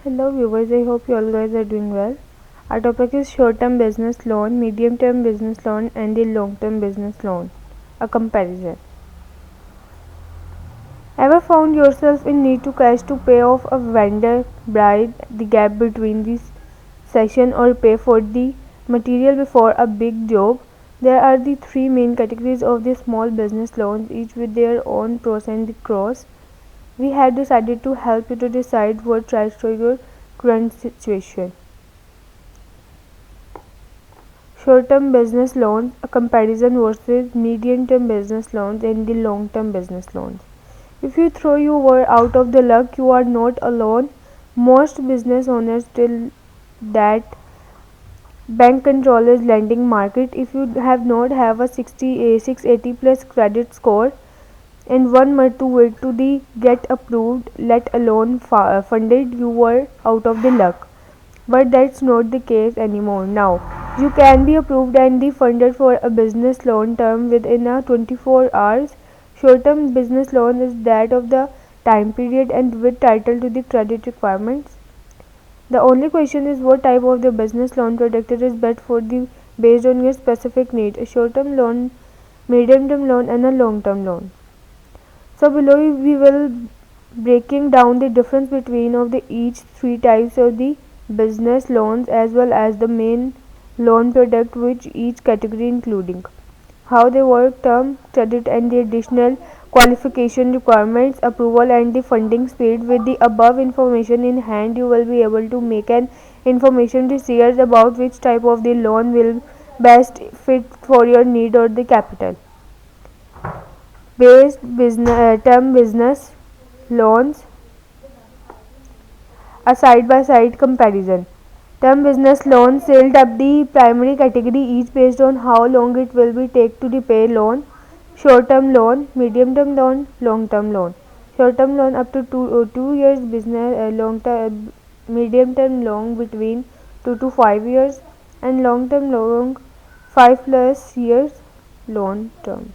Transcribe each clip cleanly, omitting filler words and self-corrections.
Hello viewers, I hope you all guys are doing well. Our topic is short-term business loan, medium-term business loan and the long-term business loan. A comparison. Ever found yourself in need to cash to pay off a vendor, bride the gap between the session or pay for the material before a big job? There are the three main categories of the small business loans, each with their own pros and cons. We have decided to help you to decide what right for your current situation. Short-term business loans, a comparison versus medium-term business loans and the long-term business loans. If you throw your word out of the luck, you are not alone. Most business owners tell that bank controls lending market. If you have not have a 680 plus credit score and 1 month to wait to the get approved, let alone funded, you are out of the luck. But that's not the case anymore now. You can be approved and be funded for a business loan term within a 24 hours. Short-term business loan is that of the time period and with title to the credit requirements. The only question is what type of the business loan product is best for the based on your specific need. A short-term loan, medium-term loan and a long-term loan. So below we will breaking down the difference between of the each three types of the business loans as well as the main loan product which each category including how they work, term, credit and the additional qualification requirements, approval and the funding speed. With the above information in hand, you will be able to make an information decision about which type of the loan will best fit for your need or the capital. Based business term business loans, a side-by-side comparison. Term business loans filled up the primary category each based on how long it will be take to repay loan. Short-term loan, medium-term loan, long-term loan. Short-term loan up to 2 years, business long-term, medium-term loan between 2 to 5 years, and long-term loan 5 plus years loan term.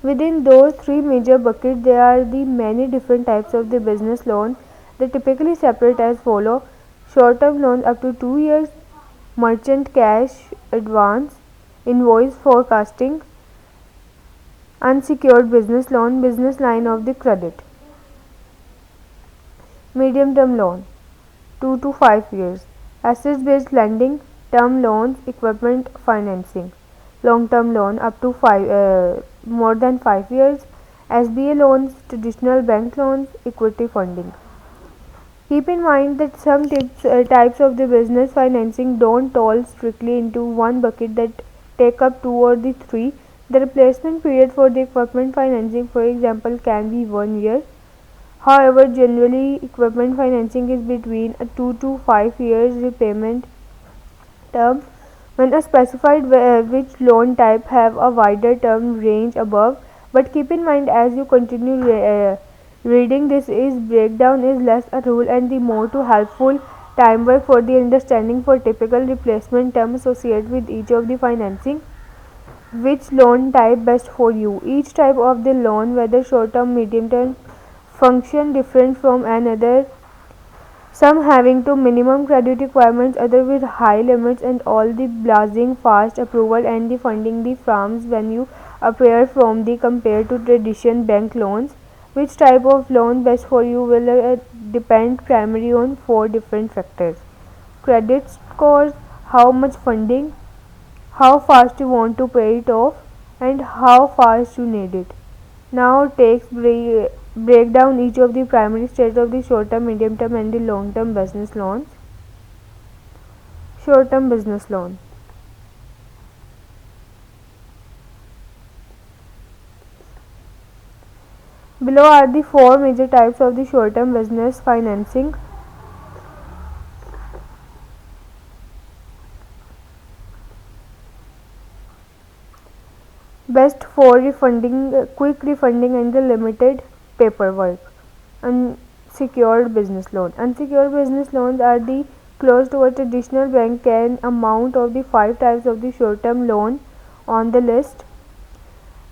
Within those three major buckets, there are the many different types of the business loan. They typically separate as follow: short-term loans up to 2 years, merchant cash advance, invoice forecasting, unsecured business loan, business line of the credit. Medium-term loan 2 to 5 years, asset-based lending, term loans, equipment financing. Long-term loan up to more than 5 years, SBA loans, traditional bank loans, equity funding. Keep in mind that some types of the business financing don't fall strictly into one bucket that take up two or the three. The replacement period for the equipment financing, for example, can be 1 year. However, generally, equipment financing is between a 2 to 5 years repayment term, when a specified which loan type have a wider term range above. But keep in mind as you continue reading this is breakdown is less a rule and the more to helpful time work for the understanding for typical replacement term associated with each of the financing. Which loan type best for you? Each type of the loan, whether short term, medium term, function different from another, some having to minimum credit requirements, other with high limits, and all the blazing fast approval and the funding the firms when you appear from the compared to traditional bank loans. Which type of loan best for you will depend primarily on four different factors: credit scores, how much funding, how fast you want to pay it off, and how fast you need it. Now takes break down each of the primary stages of the short term, medium term and the long term business loans. Short term business loan. Below are the four major types of the short term business financing. Best for refunding, quick refunding and the limited paperwork. Unsecured business loan. Unsecured business loans are the close to a traditional bank can amount of the five types of the short term loan on the list.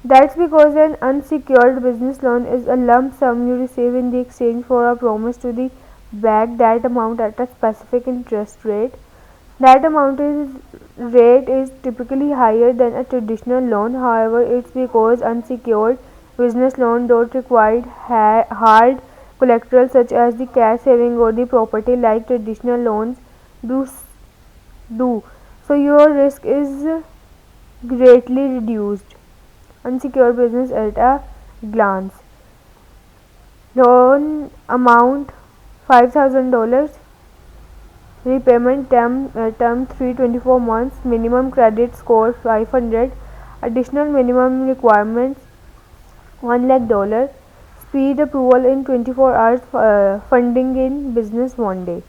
That's because an unsecured business loan is a lump sum you receive in the exchange for a promise to the back that amount at a specific interest rate. That rate is typically higher than a traditional loan. However, it's because unsecured business loans don't require hard collateral such as the cash saving or the property like traditional loans do. do. So your risk is greatly reduced. Unsecured business at a glance. Loan amount $5,000. Repayment term 324 months. Minimum credit score 500. Additional minimum requirements $1 lakh. Speed approval in 24 hours. Funding in business one day.